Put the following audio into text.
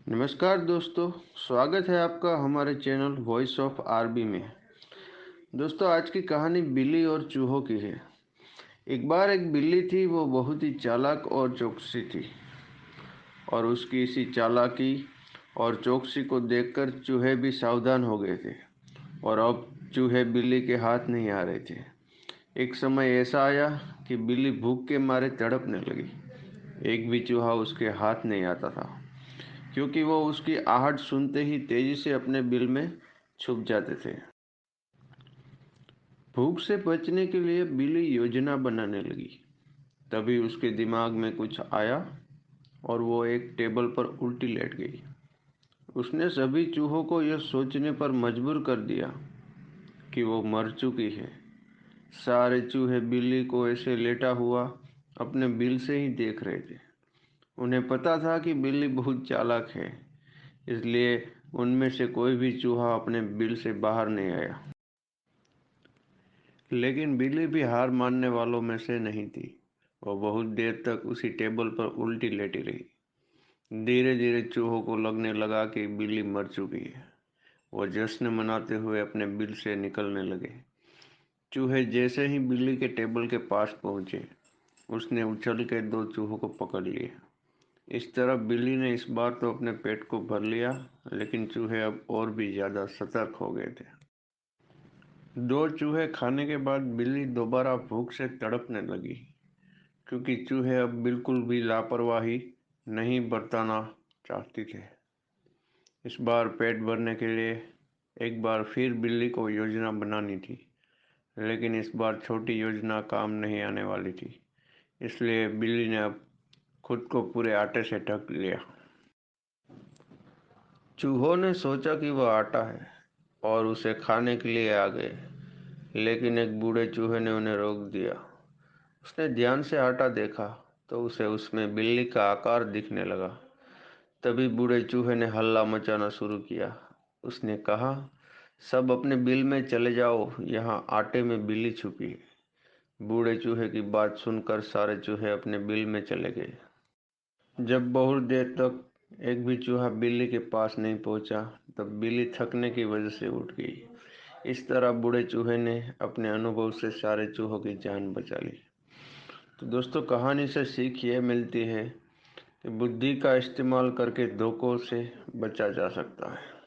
नमस्कार दोस्तों, स्वागत है आपका हमारे चैनल वॉइस ऑफ आरबी में। दोस्तों, आज की कहानी बिल्ली और चूहों की है। एक बार एक बिल्ली थी, वो बहुत ही चालाक और चौकसी थी और उसकी इसी चालाकी और चौकसी को देखकर चूहे भी सावधान हो गए थे और अब चूहे बिल्ली के हाथ नहीं आ रहे थे। एक समय ऐसा आया कि बिल्ली भूख के मारे तड़पने लगी। एक भी चूहा उसके हाथ नहीं आता था, क्योंकि वो उसकी आहट सुनते ही तेजी से अपने बिल में छुप जाते थे। भूख से बचने के लिए बिल्ली योजना बनाने लगी। तभी उसके दिमाग में कुछ आया और वो एक टेबल पर उल्टी लेट गई। उसने सभी चूहों को यह सोचने पर मजबूर कर दिया कि वो मर चुकी है। सारे चूहे बिल्ली को ऐसे लेटा हुआ अपने बिल से ही देख रहे थे। उन्हें पता था कि बिल्ली बहुत चालाक है, इसलिए उनमें से कोई भी चूहा अपने बिल से बाहर नहीं आया। लेकिन बिल्ली भी हार मानने वालों में से नहीं थी। वो बहुत देर तक उसी टेबल पर उल्टी लेटी रही। धीरे धीरे चूहों को लगने लगा कि बिल्ली मर चुकी है। वो जश्न मनाते हुए अपने बिल से निकलने लगे। चूहे जैसे ही बिल्ली के टेबल के पास पहुंचे, उसने उछल के दो चूहों को पकड़ लिया। इस तरह बिल्ली ने इस बार तो अपने पेट को भर लिया, लेकिन चूहे अब और भी ज्यादा सतर्क हो गए थे। दो चूहे खाने के बाद बिल्ली दोबारा भूख से तड़पने लगी, क्योंकि चूहे अब बिल्कुल भी लापरवाही नहीं बरतना चाहती थे। इस बार पेट भरने के लिए एक बार फिर बिल्ली को योजना बनानी थी, लेकिन इस बार छोटी योजना काम नहीं आने वाली थी। इसलिए बिल्ली ने अब खुद को पूरे आटे से ढक लिया। चूहों ने सोचा कि वह आटा है और उसे खाने के लिए आ गए, लेकिन एक बूढ़े चूहे ने उन्हें रोक दिया। उसने ध्यान से आटा देखा तो उसे उसमें बिल्ली का आकार दिखने लगा। तभी बूढ़े चूहे ने हल्ला मचाना शुरू किया। उसने कहा, सब अपने बिल में चले जाओ, यहाँ आटे में बिल्ली छुपी है। बूढ़े चूहे की बात सुनकर सारे चूहे अपने बिल में चले गए। जब बहुत देर तक एक भी चूहा बिल्ली के पास नहीं पहुंचा, तब बिल्ली थकने की वजह से उठ गई। इस तरह बूढ़े चूहे ने अपने अनुभव से सारे चूहों की जान बचा ली। तो दोस्तों, कहानी से सीख ये मिलती है कि बुद्धि का इस्तेमाल करके धोखों से बचा जा सकता है।